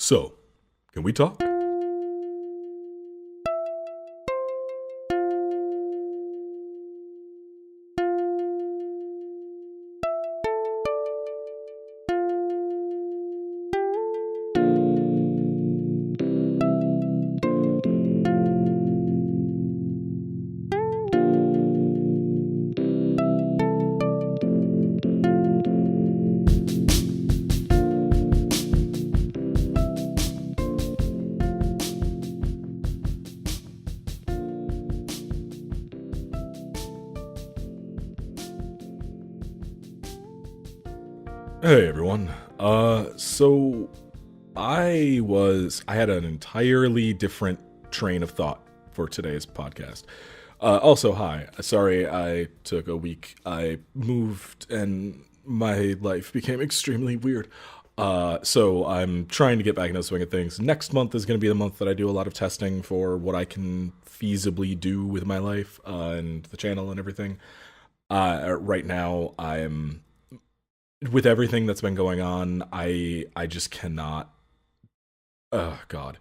So, can we talk? Hey everyone. So I had an entirely different train of thought for today's podcast. Also, hi. Sorry I took a week. I moved and my life became extremely weird. So I'm trying to get back into the swing of things. Next month is going to be the month that I do a lot of testing for what I can feasibly do with my life and the channel and everything. Right now, I'm with everything that's been going on. I just cannot. Oh God.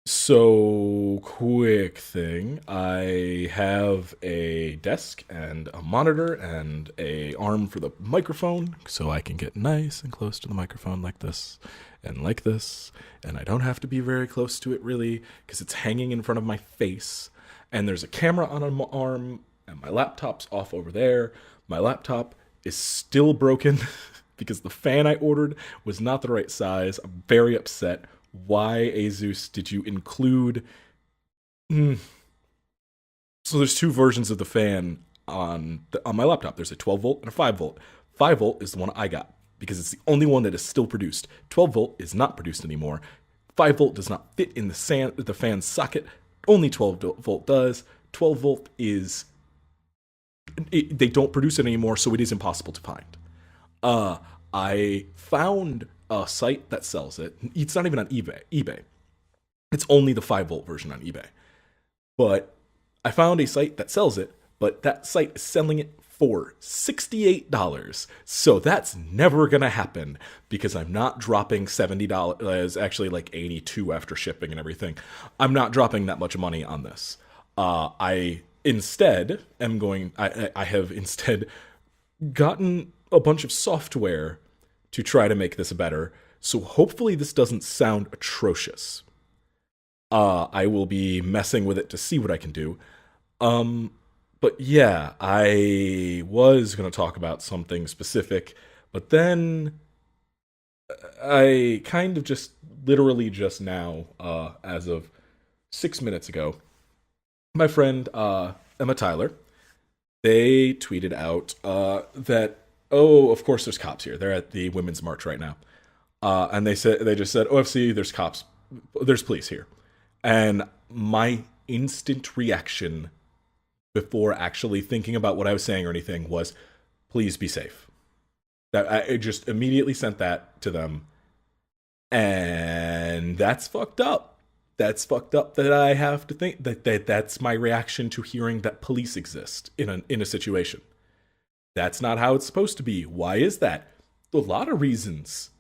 So, quick thing. I have a desk and a monitor and a arm for the microphone so I can get nice and close to the microphone like this, and I don't have to be very close to it really because it's hanging in front of my face, and there's a camera on my arm, and my laptop's off over there. My laptop is still broken because the fan I ordered was not the right size. I'm very upset. Why, Asus, did you include? Mm. So there's two versions of the fan on my laptop. There's a 12 volt and a 5 volt. 5 volt is the one I got because it's the only one that is still produced. 12 volt is not produced anymore. 5 volt does not fit in the fan socket. Only 12 volt does. 12 volt is they don't produce it anymore, so it is impossible to find. I found a site that sells it. It's not even on eBay. It's only the 5 volt version on eBay. But I found a site that sells it, but that site is selling it for $68. So that's never going to happen because I'm not dropping $70. Actually like 82 after shipping and everything. I'm not dropping that much money on this. I instead am going I have instead gotten a bunch of software to try to make this better. So hopefully this doesn't sound atrocious. I will be messing with it to see what I can do. But yeah, I was going to talk about something specific, but then I kind of just literally just now, as of 6 minutes ago, my friend Emma Tyler, they tweeted out that, oh, of course there's cops here. They're at the Women's March right now, and they just said, OFC, there's cops, there's police here, and my instant reaction before actually thinking about what I was saying or anything was, please be safe. That I just immediately sent that to them, and that's fucked up. That's fucked up that I have to think that's my reaction to hearing that police exist in a situation. That's not how it's supposed to be. Why is that? A lot of reasons.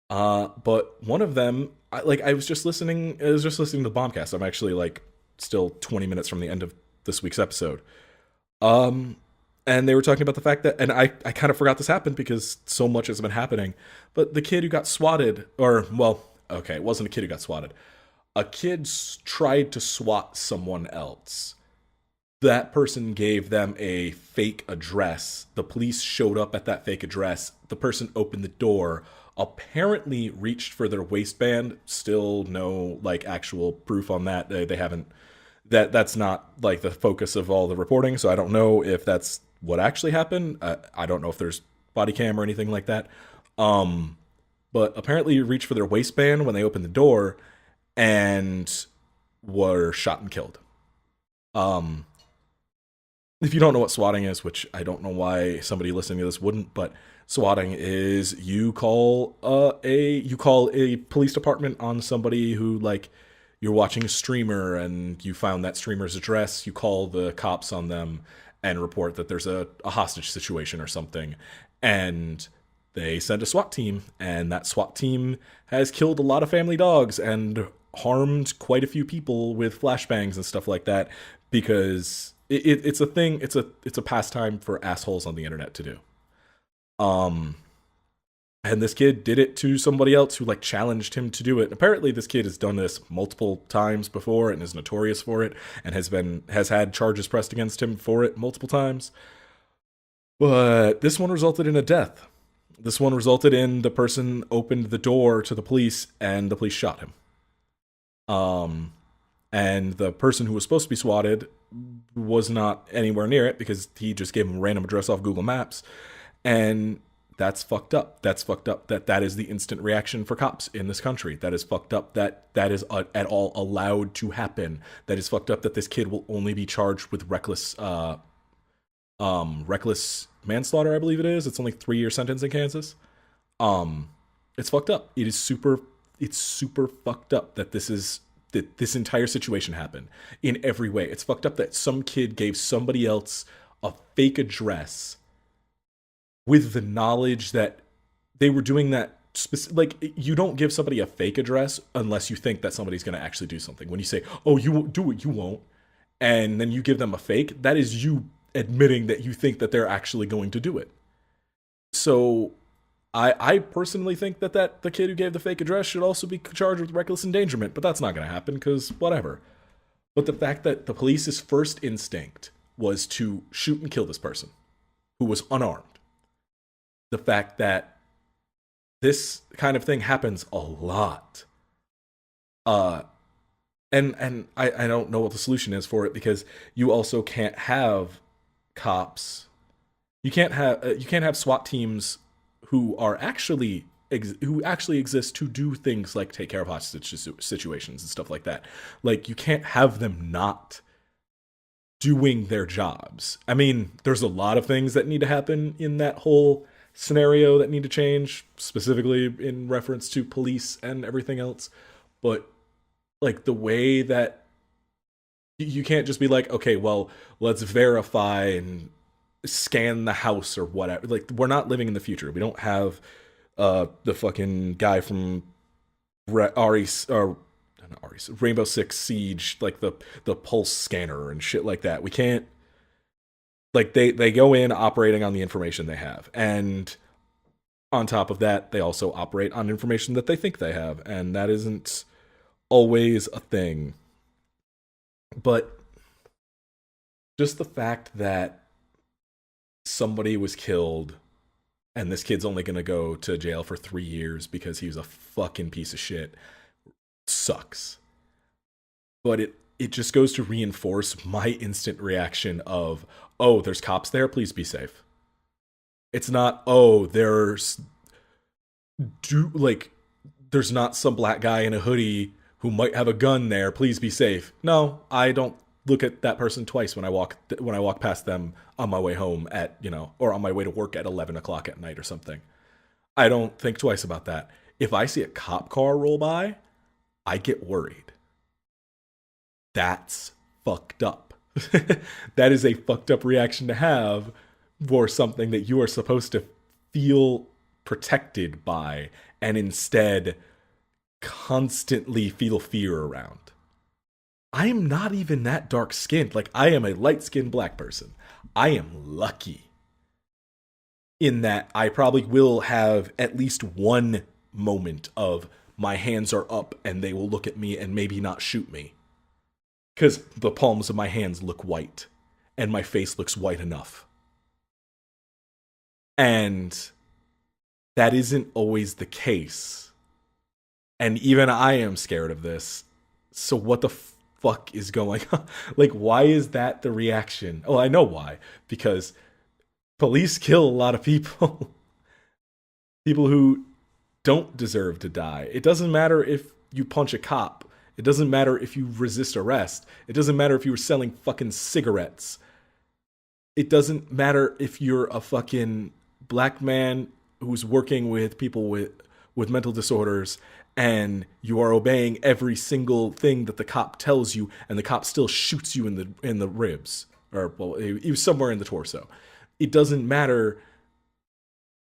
But one of them, I was just listening to the Bombcast. I'm actually like still 20 minutes from the end of this week's episode. And they were talking about the fact that, and I kind of forgot this happened because so much has been happening, but the kid who got swatted, or, well, okay, it wasn't a kid who got swatted. A kid tried to swat someone else. That person gave them a fake address. The police showed up at that fake address. The person opened the door, apparently reached for their waistband. Still no, like, actual proof on that. They haven't, that's not, like, the focus of all the reporting, so I don't know if that's what actually happened. I don't know if there's body cam or anything like that. But apparently reached for their waistband when they opened the door and were shot and killed. If you don't know what swatting is, which I don't know why somebody listening to this wouldn't, but swatting is you call a police department on somebody who, like, you're watching a streamer and you found that streamer's address, you call the cops on them and report that there's a hostage situation or something, and They sent a SWAT team, and that SWAT team has killed a lot of family dogs and harmed quite a few people with flashbangs and stuff like that because it's a thing. It's a pastime for assholes on the internet to do. Um, and this kid did it to somebody else who like challenged him to do it. Apparently this kid has done this multiple times before and is notorious for it and has had charges pressed against him for it multiple times. But this one resulted in a death. This one resulted in the person opened the door to the police and the police shot him. Um and the person who was supposed to be swatted was not anywhere near it because he just gave him a random address off Google Maps. And that's fucked up. That's fucked up that that is the instant reaction for cops in this country. That is fucked up that that is at all allowed to happen. That is fucked up that this kid will only be charged with reckless manslaughter, I believe it is. It's only 3-year sentence in Kansas. Um it's fucked up. It's super fucked up that this entire situation happened in every way. It's fucked up that some kid gave somebody else a fake address with the knowledge that they were doing that like you don't give somebody a fake address unless you think that somebody's going to actually do something. When you say, "Oh, you won't do it, you won't," and then you give them a fake, that is you admitting that you think that they're actually going to do it. So I personally think that the kid who gave the fake address should also be charged with reckless endangerment, but that's not going to happen because whatever. But the fact that the police's first instinct was to shoot and kill this person who was unarmed, the fact that this kind of thing happens a lot, uh, and I don't know what the solution is for it because you also can't have cops, you can't have SWAT teams who are actually who actually exist to do things like take care of hostage situations and stuff like that. Like you can't have them not doing their jobs. I mean, there's a lot of things that need to happen in that whole scenario that need to change, specifically in reference to police and everything else. But like the way that you can't just be like, okay, well, let's verify and scan the house or whatever. Like we're not living in the future. We don't have the fucking guy from Ari or not Ari, Rainbow Six Siege, like the pulse scanner and shit like that. We can't like they go in operating on the information they have, and on top of that, they also operate on information that they think they have, and that isn't always a thing. But just the fact that somebody was killed and this kid's only going to go to jail for 3 years because he was a fucking piece of shit sucks. But it just goes to reinforce my instant reaction of, oh, there's cops there, please be safe. It's not, oh, there's not some black guy in a hoodie who might have a gun there, please be safe. No, I don't look at that person twice when I walk past them on my way home at, or on my way to work at 11 o'clock at night or something. I don't think twice about that. If I see a cop car roll by, I get worried. That's fucked up. That is a fucked up reaction to have for something that you are supposed to feel protected by and instead constantly feel fear around. I am not even that dark skinned. Like, I am a light skinned black person. I am lucky in that I probably will have at least one moment of my hands are up and they will look at me and maybe not shoot me. Because the palms of my hands look white and my face looks white enough. And that isn't always the case. And even I am scared of this. So what the fuck is going on? Like, why is that the reaction? Oh, I know why. Because police kill a lot of people. People who don't deserve to die. It doesn't matter if you punch a cop. It doesn't matter if you resist arrest. It doesn't matter if you were selling fucking cigarettes. It doesn't matter if you're a fucking black man who's working with people with mental disorders and you are obeying every single thing that the cop tells you and the cop still shoots you in the ribs, or well, he was somewhere in the torso. It doesn't matter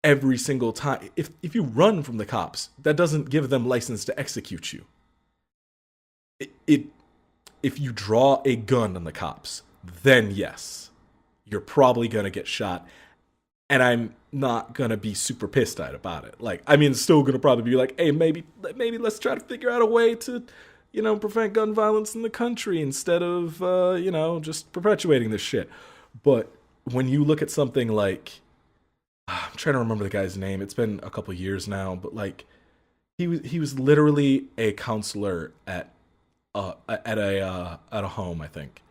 every single time. If you run from the cops, that doesn't give them license to execute you. It if you draw a gun on the cops, then yes, you're probably gonna get shot. And I'm not gonna be super pissed at about it. Like, I mean, still gonna probably be like, hey, maybe let's try to figure out a way to, prevent gun violence in the country instead of, just perpetuating this shit. But when you look at something like, I'm trying to remember the guy's name. It's been a couple years now, but like, he was literally a counselor at a home, I think.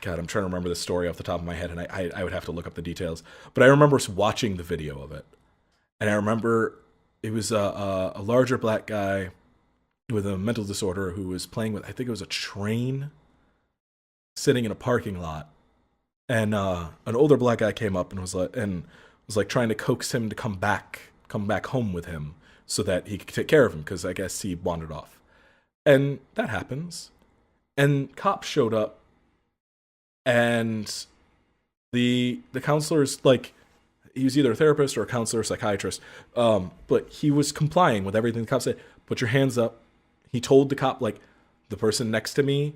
God, I'm trying to remember the story off the top of my head, and I would have to look up the details. But I remember watching the video of it, and I remember it was a larger black guy with a mental disorder who was playing with, I think it was a train, sitting in a parking lot, and an older black guy came up and was like trying to coax him to come back home with him so that he could take care of him because I guess he wandered off, and that happens, and cops showed up, and the counselor's like, he was either a therapist or a counselor or psychiatrist, but he was complying with everything the cop said. Put your hands up. He told the cop, like, the person next to me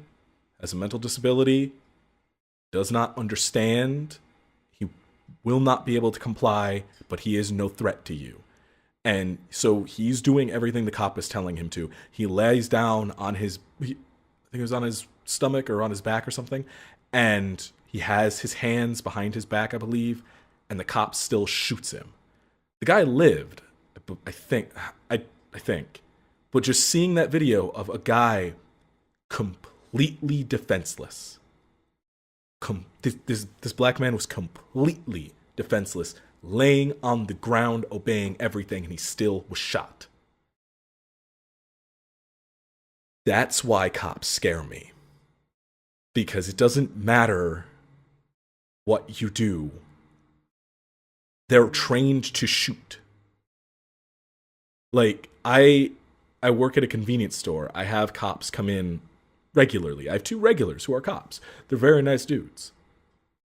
has a mental disability, does not understand, he will not be able to comply, but he is no threat to you. And so he's doing everything the cop is telling him to. He lays down on I think it was on his stomach or on his back or something, and he has his hands behind his back, I believe, and the cop still shoots him. The guy lived, I think, I think. But just seeing that video of a guy completely defenseless, this black man was completely defenseless, laying on the ground, obeying everything, and he still was shot. That's why cops scare me. Because it doesn't matter what you do. They're trained to shoot. Like, I work at a convenience store. I have cops come in regularly. I have two regulars who are cops. They're very nice dudes.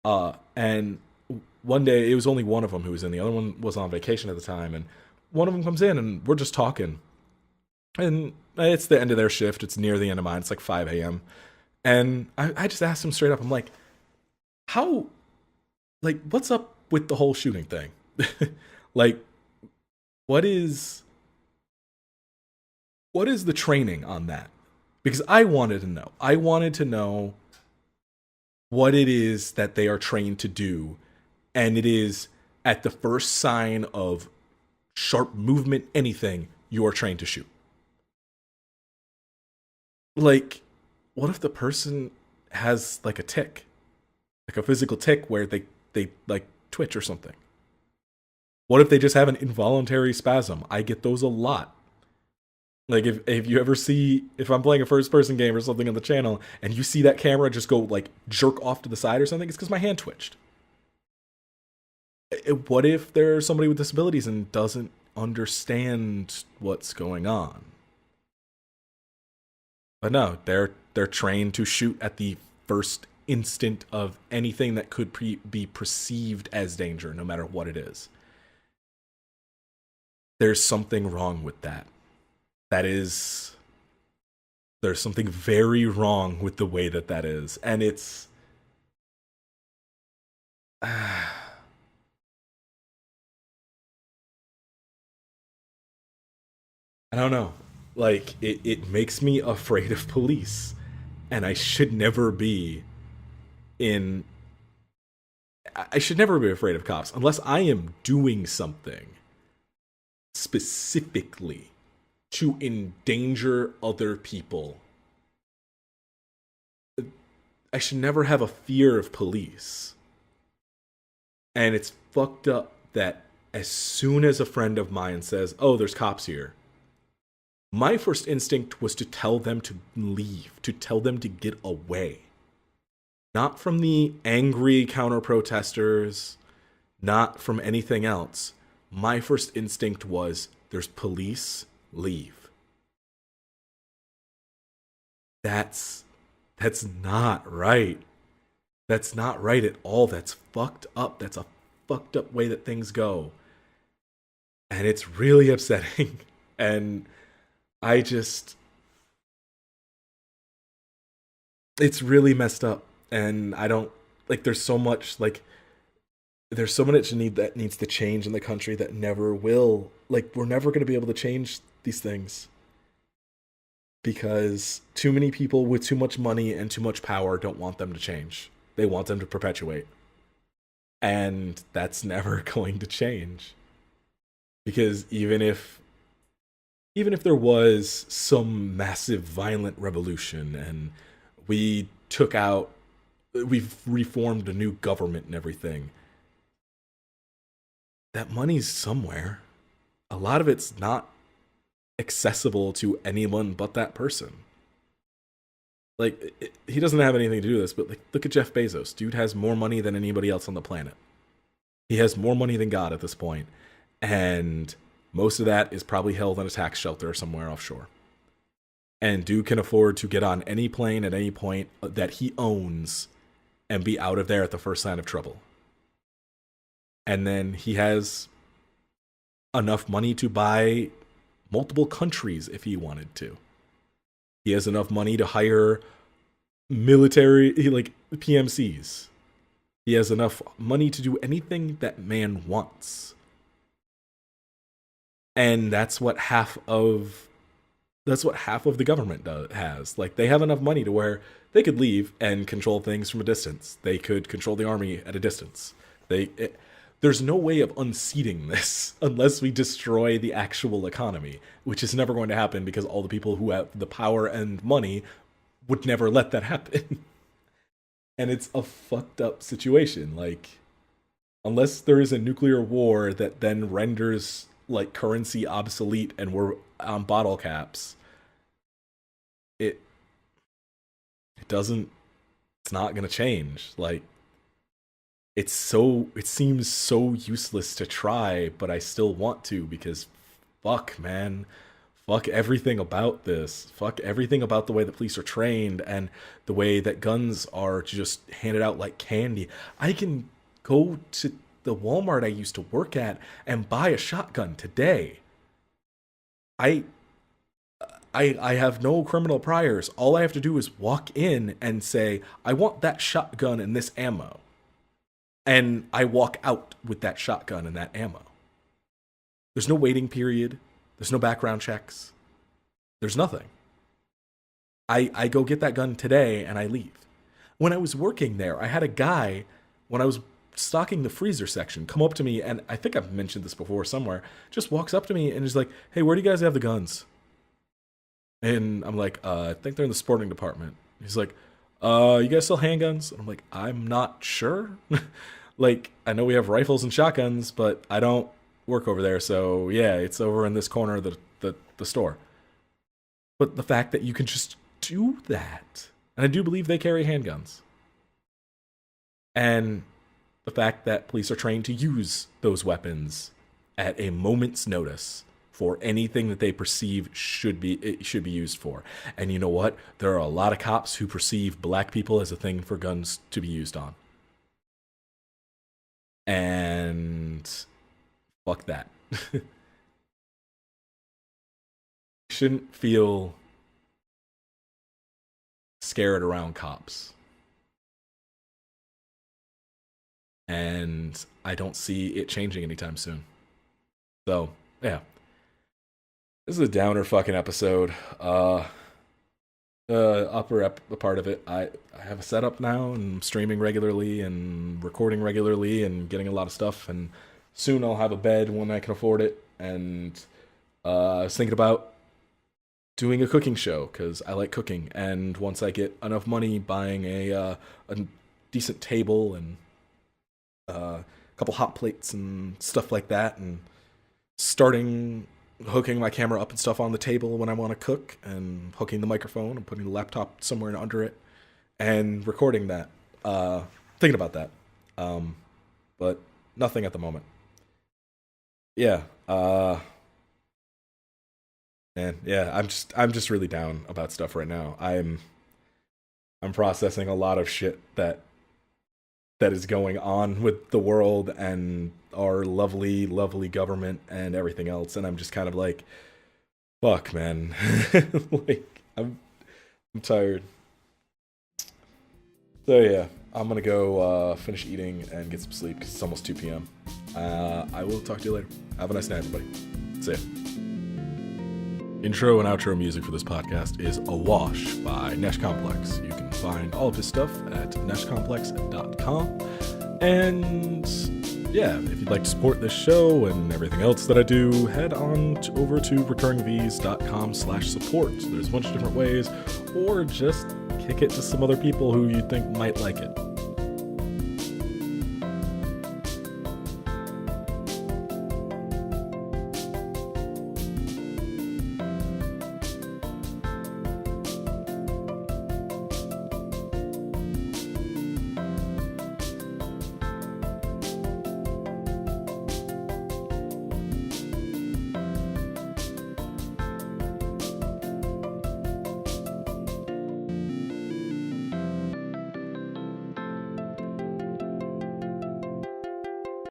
And one day, it was only one of them who was in. The other one was on vacation at the time. And one of them comes in and we're just talking. And it's the end of their shift. It's near the end of mine. It's like 5 a.m. And I just asked him straight up, I'm like, what's up with the whole shooting thing? Like, what is the training on that? Because I wanted to know. I wanted to know what it is that they are trained to do. And it is at the first sign of sharp movement, anything, you are trained to shoot. Like, what if the person has like a tick, like a physical tick where they like twitch or something? What if they just have an involuntary spasm? I get those a lot. Like, if you ever see, if I'm playing a first person game or something on the channel and you see that camera just go like jerk off to the side or something, it's because my hand twitched. What if there's somebody with disabilities and doesn't understand what's going on? But no, they're trained to shoot at the first instant of anything that could be perceived as danger, no matter what it is. There's something wrong with that. There's something very wrong with the way that is. And it's... I don't know. Like, it makes me afraid of police. And I should never be I should never be afraid of cops unless I am doing something specifically to endanger other people. I should never have a fear of police. And it's fucked up that as soon as a friend of mine says, oh, there's cops here, my first instinct was to tell them to leave, to tell them to get away. Not from the angry counter-protesters, not from anything else. My first instinct was, there's police, leave. That's not right. That's not right at all. That's fucked up. That's a fucked up way that things go. and it's really upsetting. And I just, it's really messed up. And I don't like. There's so much need that needs to change in the country that never will. Like we're never going to be able to change these things because too many people with too much money and too much power don't want them to change. They want them to perpetuate. And that's never going to change because even if there was some massive violent revolution and we took out we've reformed a new government and everything, that money's somewhere. A lot of it's not accessible to anyone but that person. Like he doesn't have anything to do with this, but like look at Jeff Bezos. Dude has more money than anybody else on the planet. He has more money than God at this point, and most of that is probably held in a tax shelter somewhere offshore. And dude can afford to get on any plane at any point that he owns and be out of there at the first sign of trouble. And then he has enough money to buy multiple countries if he wanted to. He has enough money to hire military, like PMCs. He has enough money to do anything that man wants. And that's what half of the government has. Like they have enough money to where they could leave and control things from a distance. They could control the army at a distance. There's no way of unseating this unless we destroy the actual economy, which is never going to happen because all the people who have the power and money would never let that happen. And it's a fucked up situation. Like, unless there is a nuclear war that then renders like currency obsolete and we're on bottle caps, it it doesn't. It's not gonna change. Like, it seems so useless to try, but I still want to because fuck, man. Fuck everything about this. Fuck everything about the way that police are trained and the way that guns are just handed out like candy. I can go to the Walmart I used to work at and buy a shotgun today. I I have no criminal priors. All I have to do is walk in and say, I want that shotgun and this ammo. And I walk out with that shotgun and that ammo. There's no waiting period. There's no background checks. There's nothing. I go get that gun today and I leave. When I was working there, I had a guy, when I was stocking the freezer section, come up to me, and I think I've mentioned this before somewhere, just walks up to me and is like, hey, where do you guys have the guns? And I'm like, I think they're in the sporting department. He's like, you guys sell handguns? And I'm like, I'm not sure. Like, I know we have rifles and shotguns, but I don't work over there. So yeah, it's over in this corner of the store. But the fact that you can just do that, and I do believe they carry handguns, and the fact that police are trained to use those weapons at a moment's notice for anything that they perceive should be used for. And you know what? There are a lot of cops who perceive black people as a thing for guns to be used on. And fuck that. Shouldn't feel scared around cops. And I don't see it changing anytime soon. So, yeah. This is a downer fucking episode. Part of it, I have a setup now and I'm streaming regularly and recording regularly and getting a lot of stuff, and soon I'll have a bed when I can afford it. And I was thinking about doing a cooking show because I like cooking, and once I get enough money, buying a decent table and a couple hot plates and stuff like that, and starting hooking my camera up and stuff on the table when I want to cook, and hooking the microphone and putting the laptop somewhere under it and recording that. Thinking about that, but nothing at the moment. Yeah, and yeah, I'm just really down about stuff right now. I'm processing a lot of shit that that is going on with the world and our lovely, lovely government and everything else. And I'm just kind of like, fuck, man. Like, I'm tired. So yeah, I'm gonna go finish eating and get some sleep because it's almost 2 p.m. I will talk to you later. Have a nice night, everybody. See ya. Intro and outro music for this podcast is Awash by Nesh Complex. You can find all of his stuff at neshcomplex.com. And yeah, if you'd like to support this show and everything else that I do, head on over to recurringvs.com/support. There's a bunch of different ways, or just kick it to some other people who you think might like it.